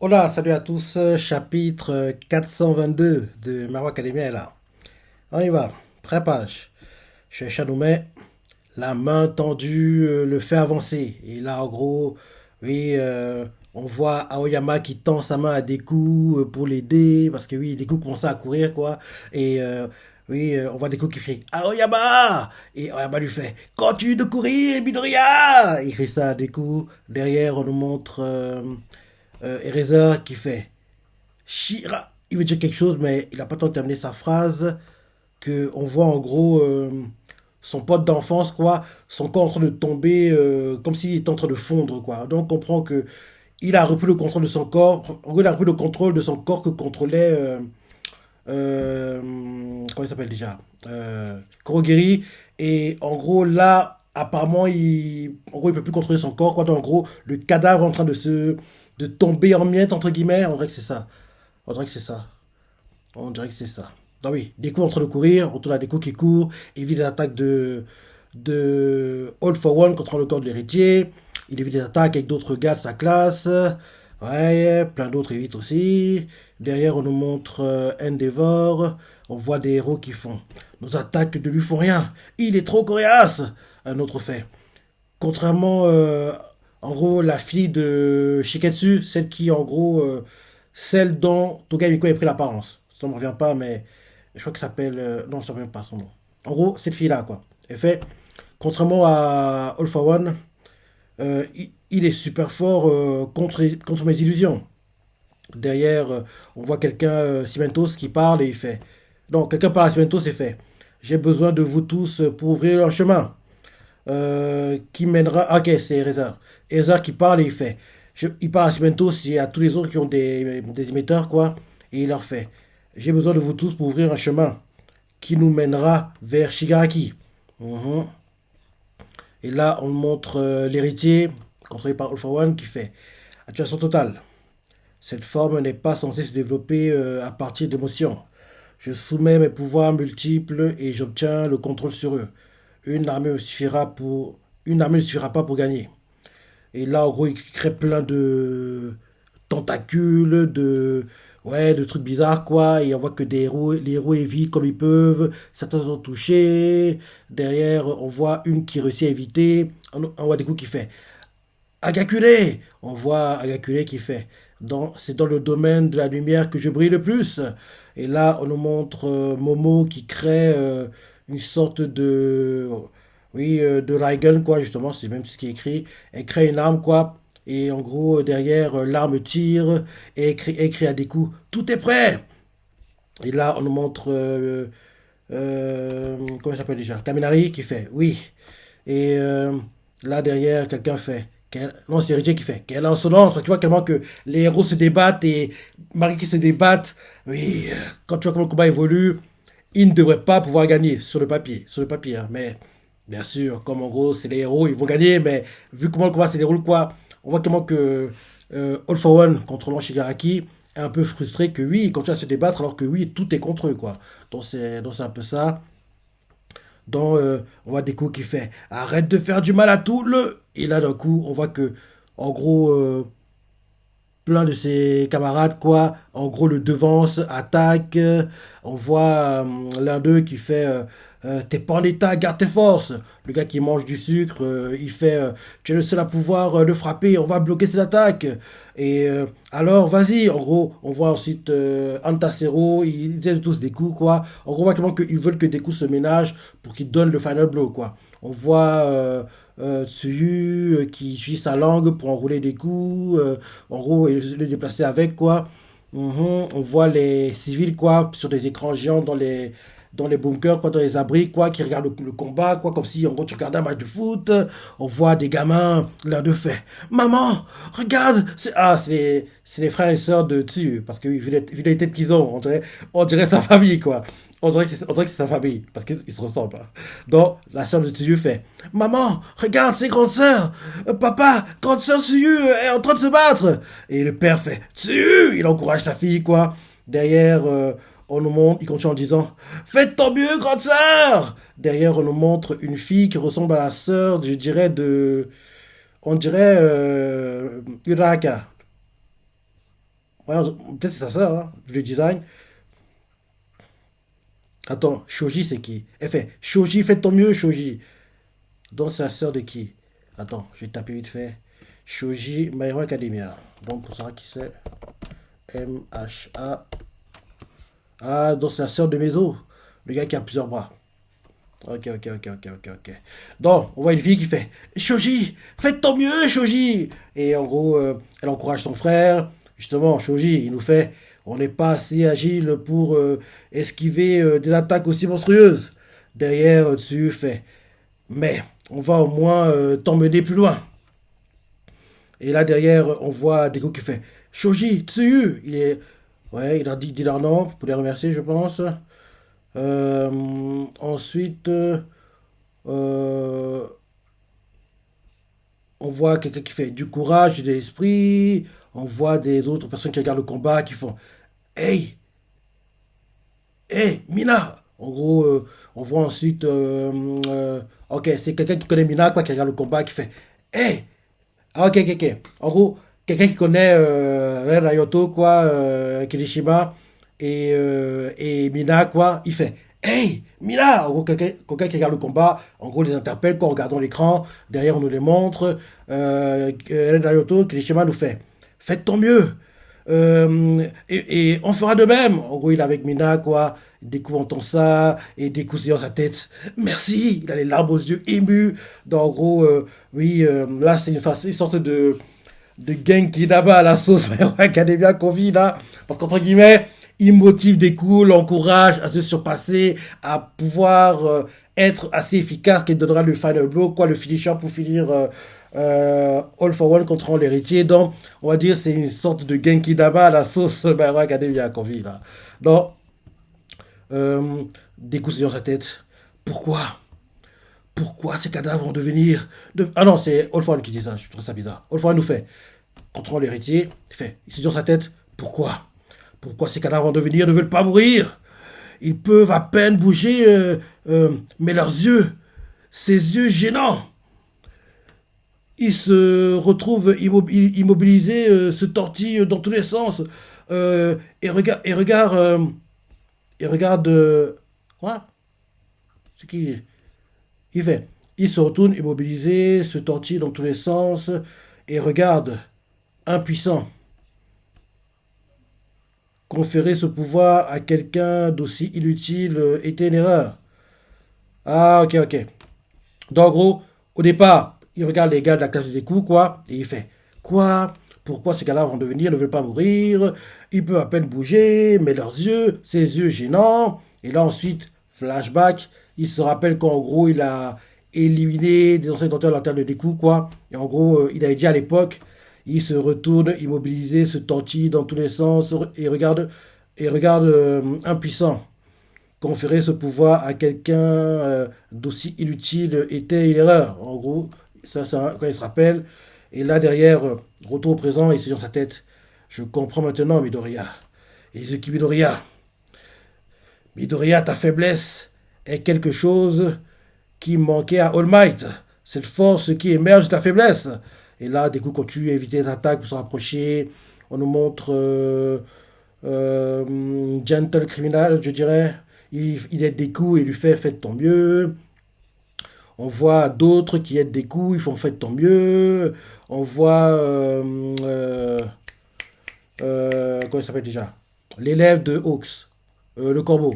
Hola, salut à tous, chapitre 422 de Maro Academia est là. On y va, pré-page. Je suis Chanoumé, la main tendue le fait avancer. Et là, en gros, oui, on voit Aoyama qui tend sa main à Deku pour l'aider, parce que oui, Deku commence à courir, quoi. Et oui, on voit Deku qui crie Aoyama! Et Aoyama lui fait continue de courir, Midoriya! Il crie ça à Deku. Derrière, on nous montre Eraser qui fait Shira. Il veut dire quelque chose, mais il n'a pas le temps de terminer sa phrase. Que on voit en gros son pote d'enfance, quoi, son corps en train de tomber, comme s'il était en train de fondre, quoi. Donc on comprend que il a repris le contrôle de son corps. En gros, il a repris le contrôle de son corps que contrôlait. Comment il s'appelle déjà Kurogiri. Et en gros, là, apparemment, en gros, il peut plus contrôler son corps, quoi. Donc, en gros, le cadavre est en train de tomber en miettes, entre guillemets. On dirait que c'est ça. On dirait que c'est ça. On dirait que c'est ça. Donc oui, Deku en train de courir, on tourne à Deku qui court, évite les attaques de All for One contre le corps de l'héritier. Il évite des attaques avec d'autres gars de sa classe. Ouais, plein d'autres évitent aussi. Derrière, on nous montre Endeavor. On voit des héros qui font. Nos attaques ne lui font rien. Il est trop coriace. Un autre fait. Contrairement, en gros, la fille de Shiketsu, celle qui, en gros, celle dont Toga Miko a pris l'apparence. Ça ne me revient pas, mais je crois qu'elle s'appelle. Non, ça ne me revient pas son nom. En gros, cette fille-là, quoi. Elle fait, contrairement à All for One, il est super fort contre mes illusions. Derrière, on voit quelqu'un, Cimentos, qui parle et il fait. Non, quelqu'un parle à Cimentos et fait. J'ai besoin de vous tous pour ouvrir un chemin qui mènera. Ah, ok, c'est Reza. Reza qui parle et il fait. Il parle à Cimentos et à tous les autres qui ont des émetteurs, quoi. Et il leur fait. J'ai besoin de vous tous pour ouvrir un chemin qui nous mènera vers Shigaraki. Mhm. Et là, on montre l'héritier, contrôlé par All for One, qui fait. Attention totale. Cette forme n'est pas censée se développer à partir d'émotions. Je soumets mes pouvoirs multiples et j'obtiens le contrôle sur eux. Une armée me suffira pour... Une armée ne suffira pas pour gagner. Et là, en gros, il crée plein de tentacules, ouais, de trucs bizarres, quoi. Et on voit que les héros évitent comme ils peuvent. Certains sont touchés. Derrière, on voit une qui réussit à éviter. On voit des coups qui fait Agakure. On voit Agakure qui fait c'est dans le domaine de la lumière que je brille le plus. Et là, on nous montre Momo qui crée une sorte de oui, de Raigun, quoi, justement, c'est même ce qui est écrit. Elle crée une arme, quoi. Et en gros, derrière, l'arme tire et écrit à des coups. Tout est prêt! Et là, on nous montre. Comment il s'appelle déjà? Kaminari qui fait oui. Et là, derrière, quelqu'un fait. Non, c'est Héritier qui fait. Quelle insolence! Tu vois tellement que les héros se débattent et Marie qui se débattent. Oui, quand tu vois comment le combat évolue, ils ne devraient pas pouvoir gagner sur le papier. Sur le papier, hein. Mais bien sûr, comme en gros, c'est les héros, ils vont gagner. Mais vu comment le combat se déroule, quoi, on voit comment que All for One, contrôlant Shigaraki, est un peu frustré que oui, ils continuent à se débattre alors que oui, tout est contre eux, quoi. Donc c'est un peu ça. Donc on voit Deku qui fait arrête de faire du mal à tout le. Et là d'un coup, on voit que en gros plein de ses camarades, quoi. En gros, le devance, attaque. On voit l'un d'eux qui fait t'es pas en état, garde tes forces. Le gars qui mange du sucre, il fait tu es le seul à pouvoir le frapper, on va bloquer ses attaques. Et alors, vas-y. En gros, on voit ensuite Antasero, ils aident tous des coups, quoi. En gros, on voit clairement qu'ils veulent que des coups se ménagent pour qu'ils donnent le final blow, quoi. On voit. Tsuyu qui utilise sa langue pour enrouler des coups, en gros, et le déplacer avec, quoi. On voit les civils, quoi, sur des écrans géants dans les bunkers, quoi, dans les abris, quoi, qui regardent le combat, quoi, comme si, en gros, tu regardais un match de foot. On voit des gamins, l'un d'eux fait Maman, regarde c'est les frères et sœurs de Tsu, parce que, vu les têtes qu'ils ont, on dirait sa famille, quoi. On dirait que c'est sa famille, parce qu'ils se ressemblent, hein. Donc, la sœur de Tsuyu fait Maman, regarde, c'est grande sœur. Papa, grande sœur Tsuyu est en train de se battre. Et le père fait Tsuyu. Il encourage sa fille, quoi. Derrière, on nous montre, il continue en disant faites tant mieux, grande sœur. Derrière, on nous montre une fille qui ressemble à la sœur, je dirais, de. On dirait Uraka. Ouais, peut-être c'est ça, hein, vu le design. Attends, Shoji, c'est qui? Elle fait, Shoji, fais ton mieux, Shoji. Donc, c'est la sœur de qui? Attends, je vais taper vite fait. Shoji, My Hero Academia. Donc, pour savoir qui c'est, M-H-A. Ah, donc c'est la sœur de Mezo. Le gars qui a plusieurs bras. Ok, ok, ok, ok, ok, ok. Donc, on voit une fille qui fait Shoji, fais de ton mieux, Shoji. Et en gros, elle encourage son frère. Justement, Shoji, il nous fait on n'est pas assez agile pour esquiver des attaques aussi monstrueuses. Derrière, dessus, fait mais on va au moins t'emmener plus loin. Et là, derrière, on voit Deku qui fait Shoji, Tsuyu. Il est. Ouais, il a dit leur nom pour les remercier, je pense. Ensuite. Euh, on voit quelqu'un qui fait du courage, de l'esprit. On voit des autres personnes qui regardent le combat qui font Hey, hey, Mina! En gros, on voit ensuite. Ok, c'est quelqu'un qui connaît Mina, quoi, qui regarde le combat, qui fait Hey! Ah, ok, ok, ok. En gros, quelqu'un qui connaît Ren Ryoto, quoi, Kirishima et Mina, quoi, il fait Hey, Mina! En gros, quelqu'un qui regarde le combat, en gros, les interpelle, quoi, en regardant l'écran. Derrière, on nous les montre. Ren Ryoto, Kirishima nous fait Faites ton mieux! Et on fera de même. En gros, il est avec Mina, quoi. Deku entend ça, et Deku se dit dans sa tête, merci, il a les larmes aux yeux émus. Donc, en gros, oui, là, c'est une sorte de Genki Dama à la sauce My Hero Academia qu'on vit là. Parce qu'entre guillemets, il motive Deku, l'encourage à se surpasser, à pouvoir être assez efficace, qui donnera le final blow, quoi, le finisher pour finir All for One contre l'héritier. Donc, on va dire, c'est une sorte de Genki Dama à la sauce My Hero Academia qu'on vit là. Donc, des coups dans sa tête. Pourquoi? Pourquoi ces cadavres vont devenir... Ah non, c'est Olfan qui dit ça, je trouve ça bizarre. Olfan nous fait, contrôle l'héritier, il fait, il se dit dans sa tête, pourquoi? Pourquoi ces cadavres vont devenir ne veulent pas mourir? Ils peuvent à peine bouger, mais leurs yeux, ces yeux gênants, ils se retrouvent immobilisés, se tortillent dans tous les sens, et regarde, quoi? C'est qui? Il fait. Il se retourne immobilisé, se tortille dans tous les sens et regarde, impuissant. Conférer ce pouvoir à quelqu'un d'aussi inutile était une erreur. Ah, ok, ok. Donc, en gros, au départ, il regarde les gars de la classe des coups, quoi, et il fait quoi? Pourquoi ces gars-là vont devenir, ne veulent pas mourir? Ils peuvent à peine bouger, mais leurs yeux, ces yeux gênants. Et là, ensuite, flashback, il se rappelle qu'en gros, il a éliminé des anciens tenteurs de la terre de Deku, quoi. Et en gros, il avait dit à l'époque, il se retourne immobilisé, se tortille dans tous les sens et regarde impuissant. Conférer ce pouvoir à quelqu'un d'aussi inutile était une erreur. En gros, ça, quand il se rappelle. Et là, derrière, retour au présent, il se dit dans sa tête, je comprends maintenant, Midoriya. Izuki Midoriya. Midoriya, ta faiblesse est quelque chose qui manquait à All Might. Cette force qui émerge de ta faiblesse. Et là, des coups, quand tu évites les attaques pour se rapprocher, on nous montre Gentle Criminal, je dirais. Il aide des coups et lui fait faites ton mieux. On voit d'autres qui aident des coups, ils font faites ton mieux. On voit comment il s'appelle déjà? L'élève de Hawks, le corbeau.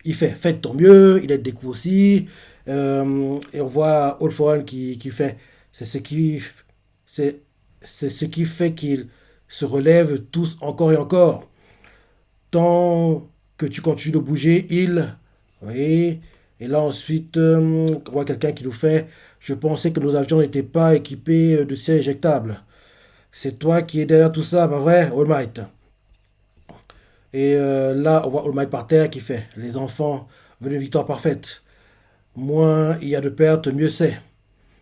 Il fait faites ton mieux, il aide des coups aussi. Et on voit All for One qui fait c'est ce qui c'est c'est ce qui fait qu'ils se relèvent tous encore et encore. Tant que tu continues de bouger, il. Oui. Et là, ensuite, on voit quelqu'un qui nous fait je pensais que nos avions n'étaient pas équipés de sièges éjectables. C'est toi qui es derrière tout ça, pas vrai, All Might? Et là, on voit All Might par terre qui fait les enfants veulent une victoire parfaite. Moins il y a de pertes, mieux c'est.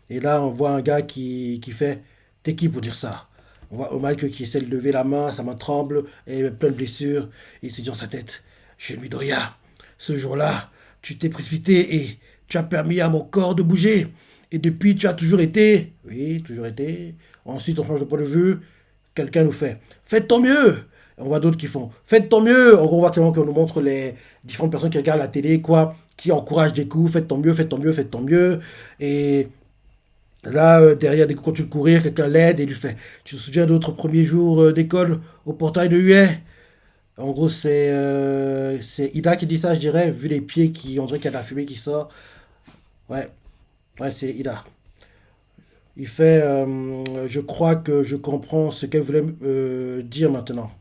Et là, on voit un gars qui fait t'es qui pour dire ça? On voit All Might qui essaie de lever la main, sa main tremble, et plein de blessures. Et il se dit dans sa tête je suis Midoriya. Ce jour-là, tu t'es précipité et tu as permis à mon corps de bouger. Et depuis, tu as toujours été. Oui, toujours été. Ensuite, on change de point de vue. Quelqu'un nous fait faites ton mieux. On voit d'autres qui font faites tant mieux. En gros, on voit clairement qu'on nous montre les différentes personnes qui regardent la télé, quoi, qui encouragent des coups, faites tant mieux, faites tant mieux, faites tant mieux. Et là, derrière, dès qu'on continue de courir, quelqu'un l'aide et lui fait tu te souviens de notre premier jour d'école au portail de Huet? En gros, c'est Ida qui dit ça, je dirais, vu les pieds qui, on dirait qu'il y a de la fumée qui sort. Ouais, ouais, c'est Ida. Il fait je crois que je comprends ce qu'elle voulait dire maintenant.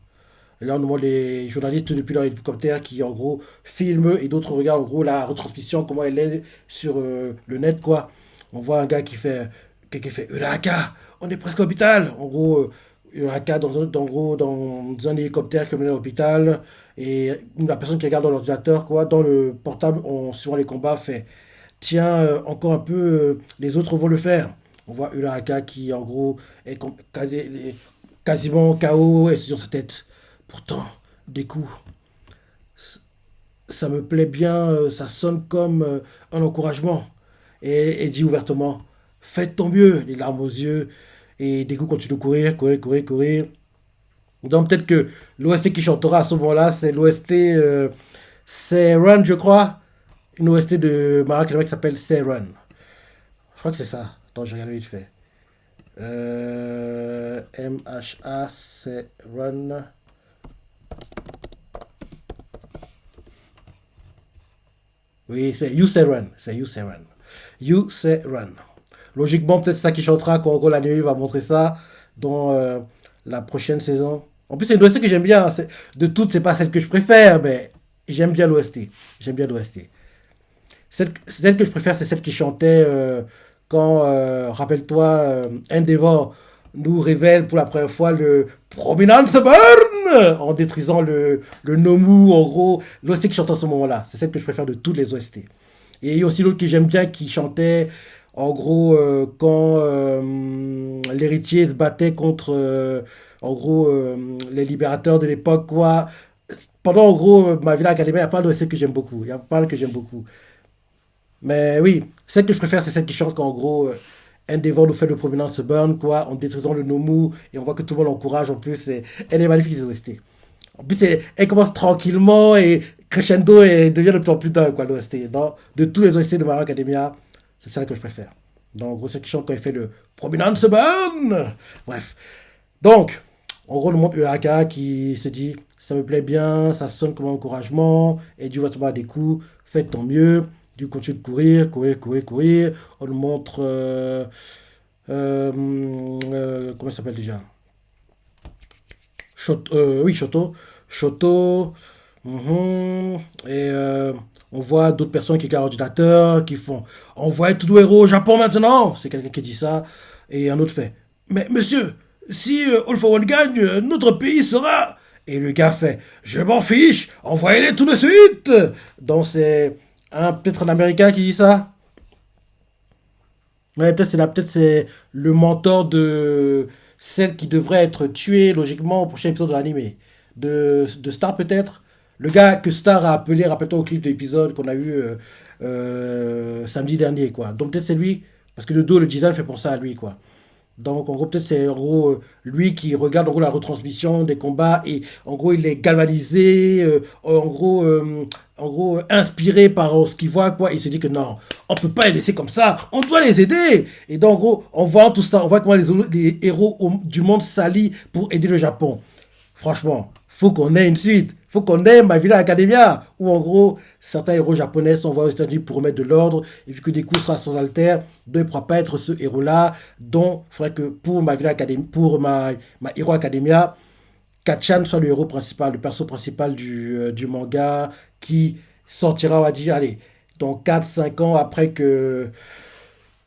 Et là, on nous montre les journalistes depuis leur hélicoptère qui, en gros, filment et d'autres regardent, en gros, la retransmission, comment elle est sur le net, quoi. On voit un gars qui fait Uraka, on est presque à l'hôpital. En gros, Uraka, dans un hélicoptère qui est mené à l'hôpital. Et la personne qui regarde dans l'ordinateur, quoi, dans le portable, suivant les combats, fait tiens, encore un peu, les autres vont le faire. On voit Uraka qui, en gros, est quasiment KO et c'est sur sa tête. Pourtant, des coups, ça me plaît bien, ça sonne comme un encouragement. Et dit ouvertement, faites ton mieux, les larmes aux yeux. Et des coups continue de courir, courir, courir, courir. Donc peut-être que l'OST qui chantera à ce moment-là, c'est l'OST, c'est Run, je crois. Une OST de Mara Kelly qui s'appelle C'est Run. Je crois que c'est ça. Attends, je regarde vite fait. MHA, c'est Run. Oui, c'est You Say Run. C'est You Say Run. You Say Run. Logiquement, peut-être c'est ça qui chantera quand Gros l'anime va montrer ça dans la prochaine saison. En plus, c'est une OST que j'aime bien. De toutes, c'est pas celle que je préfère, mais j'aime bien l'OST. J'aime bien l'OST. Celle que je préfère, c'est celle qui chantait quand, rappelle-toi, Endeavor nous révèle pour la première fois le Prominence Burn en détruisant le Nomu, en gros. L'OST qui chante en ce moment-là, c'est celle que je préfère de toutes les OST. Et il y a aussi l'autre que j'aime bien qui chantait, en gros, quand l'héritier se battait contre, en gros, les libérateurs de l'époque, quoi. Pendant, en gros, ma Villa Academy, il y a pas d'OST que j'aime beaucoup. Il y a pas que j'aime beaucoup. Mais oui, celle que je préfère, c'est celle qui chante quand, en gros, Endeavor nous fait le Prominence Burn, quoi, en détruisant le Nomu, et on voit que tout le monde l'encourage en plus. Elle est magnifique, cette OST. En plus, elle commence tranquillement et crescendo et devient de plus en plus dingue, quoi, l'OST. De tous les OST de Mario Academia, c'est celle que je préfère. Donc, en gros, celle qui chante quand il fait le Prominence Burn. Bref. Donc, en gros, on nous montre Uraka qui se dit ça me plaît bien, ça sonne comme un encouragement, et du va des coups, faites ton mieux. Du coup, continue de courir, courir, courir, courir. On nous montre. Comment il s'appelle déjà? Oui, Shoto. Shoto. Et on voit d'autres personnes qui regardent l'ordinateur, qui font envoyez tout héros au Japon maintenant. C'est quelqu'un qui dit ça. Et un autre fait mais monsieur, si All for One gagne, notre pays sera. Et le gars fait je m'en fiche, envoyez-les tout de suite. Donc c'est peut-être un Américain qui dit ça. Ouais, peut-être c'est le mentor de celle qui devrait être tuée logiquement au prochain épisode de l'anime. De Star peut-être. Le gars que Star a appelé, rappelle-toi au clip de l'épisode qu'on a eu samedi dernier, quoi. Donc peut-être c'est lui, parce que le dos, le design fait penser à lui, quoi. Donc, en gros, peut-être c'est en gros lui qui regarde en gros la retransmission des combats et en gros il est galvanisé, en gros inspiré par ce qu'il voit quoi. Il se dit que non, on peut pas les laisser comme ça, on doit les aider. Et donc en gros, on voit tout ça, on voit comment les héros du monde s'allient pour aider le Japon. Franchement, faut qu'on ait une suite. Faut qu'on ait My Villa Academia, où en gros, certains héros japonais sont envoyés aux États-Unis pour remettre de l'ordre, et vu que des coups sera sans alter, donc il ne pourra pas être ce héros-là. Donc, il faudrait que pour My Villa Academia, pour ma Hero Academia, Kachan soit le héros principal, le perso principal du manga, qui sortira, on va dire, allez, dans 4 5 ans après que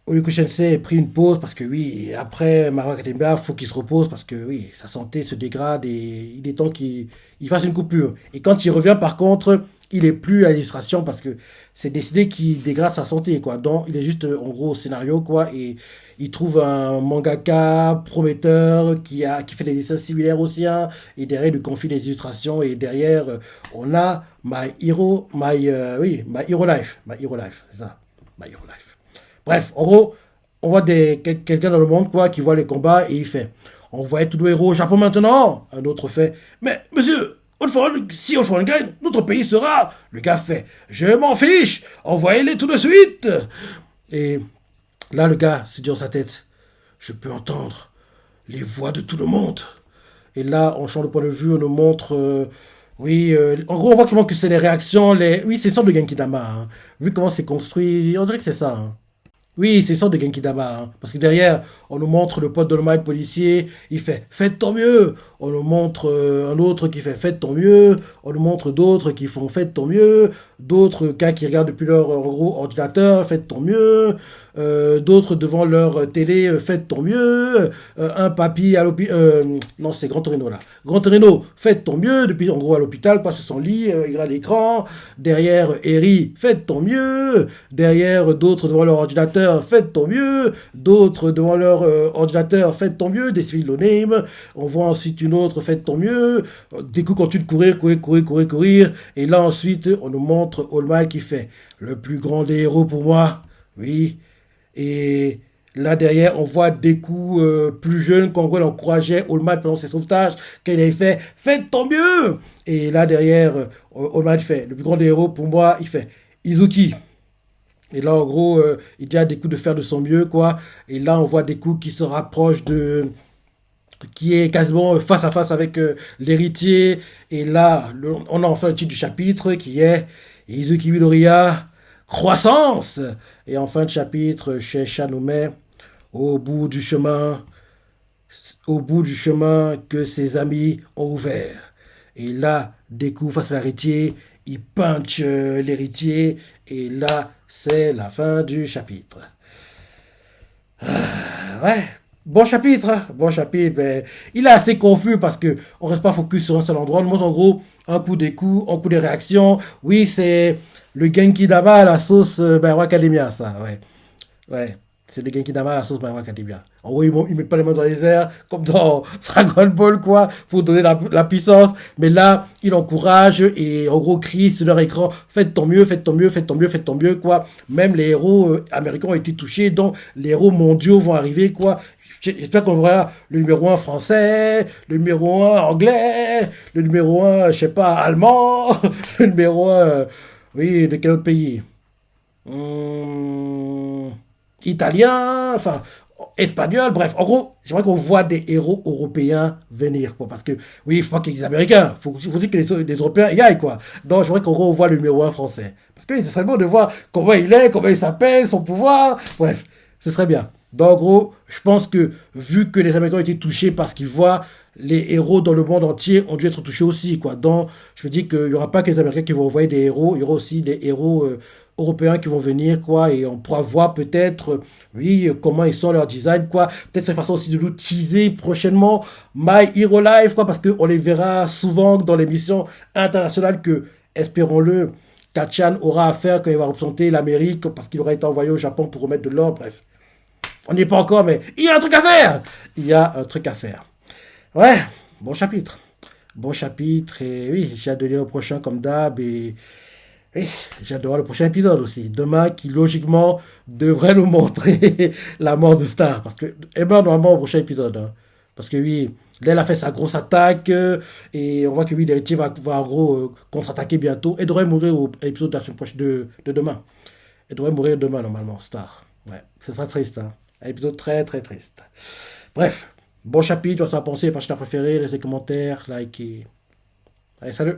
Oyuku Sensei ait pris une pause parce que oui, après Mario Academia, il faut qu'il se repose parce que oui, sa santé se dégrade et il est temps qu'il fasse une coupure. Et quand il revient, par contre, il est plus à l'illustration parce que c'est décidé qu'il dégrade sa santé, quoi. Donc, il est juste en gros au scénario, quoi. Et il trouve un mangaka prometteur qui fait des dessins similaires aux siens et derrière, il lui confie des illustrations et derrière, on a My Hero Life. My Hero Life, c'est ça. My Hero Life. Bref, en gros, on voit quelqu'un dans le monde quoi, qui voit les combats et il fait On voyait tous nos héros au Japon maintenant. Un autre fait, mais monsieur, si All gagne, notre pays sera. Le gars fait, je m'en fiche, envoyez-les tout de suite. Et là, le gars se dit dans sa tête, je peux entendre les voix de tout le monde. Et là, on change de point de vue, on nous montre. Oui, en gros, on voit comment que c'est les réactions. Oui, c'est une sorte de Genkidama. Hein. Vu comment c'est construit, on dirait que c'est ça. Hein. Oui, c'est une sorte de Genkidama. Hein. Parce que derrière, on nous montre le pote de le policier, il fait faites ton mieux. On nous montre un autre qui fait faites ton mieux. On nous montre d'autres qui font faites ton mieux. D'autres gars qui regardent depuis leur en gros, ordinateur, faites ton mieux. D'autres devant leur télé, faites ton mieux. Un papy à l'hôpital. Non, c'est Grand Torino là. Grand Torino, faites ton mieux. Depuis en gros à l'hôpital, passe sur son lit, il regarde l'écran. Derrière, Eri, faites ton mieux. Derrière, d'autres devant leur ordinateur, faites ton mieux. D'autres devant leur ordinateur, faites ton mieux. Des civils no name. On voit ensuite une autre, faites ton mieux. Des coups continue de courir. Et là ensuite, on nous montre All Might qui fait le plus grand des héros pour moi. Oui. Et là derrière, on voit des coups plus jeunes qu'en gros, il encourageait All Might pendant ses sauvetages, qu'il avait fait faites ton mieux. Et là derrière, All Might fait le plus grand des héros pour moi, il fait Izuki. Et là, en gros, il dit à des coups de faire de son mieux, quoi. Et là, on voit des coups qui se rapprochent de, qui est quasiment face à face avec l'héritier. Et là, on a enfin le titre du chapitre qui est Izuki Midoriya, croissance. Et en fin de chapitre, Shueisha nous met au bout du chemin, au bout du chemin que ses amis ont ouvert. Et là, des coups face à l'héritier, il punch l'héritier. Et là, c'est la fin du chapitre. Ouais. Bon chapitre, hein. Bon chapitre. Mais il est assez confus parce que on reste pas focus sur un seul endroit. On montre en gros un coup des coups, un coup des réactions. Oui, c'est le Genki Dama à la sauce My Hero Academia, ça. Ouais, ouais. C'est le Genki Dama à la sauce My Hero Academia. En gros, ils mettent pas les mains dans les airs comme dans Dragon Ball, quoi, pour donner la puissance. Mais là, il encourage et en gros crie sur leur écran faites ton mieux, faites ton mieux, faites ton mieux, faites ton mieux, quoi. Même les héros américains ont été touchés, donc les héros mondiaux vont arriver, quoi. J'espère qu'on verra le numéro un français, le numéro un anglais, le numéro un, je sais pas, allemand, le numéro un, oui, de quel autre pays? Hum, Italien, enfin, espagnol, bref. En gros, j'aimerais qu'on voit des héros européens venir, quoi. Parce que, oui, il faut pas qu'il y ait des Américains. Faut dire que les Européens y aillent, quoi. Donc, j'aimerais qu'en gros, on voit le numéro un français. Parce que ce serait beau de voir comment il est, comment il s'appelle, son pouvoir. Bref, ce serait bien. Donc, en gros, je pense que vu que les Américains ont été touchés parce qu'ils voient les héros dans le monde entier ont dû être touchés aussi, quoi. Donc, je me dis qu'il n'y aura pas que les Américains qui vont envoyer des héros, il y aura aussi des héros européens qui vont venir, quoi, et on pourra voir peut-être, oui, comment ils sont, leur design, quoi. Peut-être cette façon aussi de nous teaser prochainement My Hero Life, quoi, parce qu'on les verra souvent dans les missions internationales que, espérons-le, Kachan aura à faire quand il va représenter l'Amérique, parce qu'il aura été envoyé au Japon pour remettre de l'ordre, bref. On n'y est pas encore, mais il y a un truc à faire. Il y a un truc à faire. Ouais, bon chapitre. Bon chapitre. Et oui, j'ai hâte de lire le prochain comme d'hab. Et oui, j'ai hâte de voir le prochain épisode aussi. Demain, qui logiquement devrait nous montrer la mort de Star. Parce que, eh ben, normalement, au prochain épisode. Hein. Parce que oui, là, elle a fait sa grosse attaque. Et on voit que oui, l'héritier va en gros contre-attaquer bientôt. Elle devrait mourir à l'épisode de la semaine prochaine de demain. Elle devrait mourir demain, normalement, Star. Ouais, ce sera triste. Hein. Un épisode très très triste. Bref, bon chapitre, tu as pensé, pas ta préféré, laissez des commentaires, likez. Allez, salut!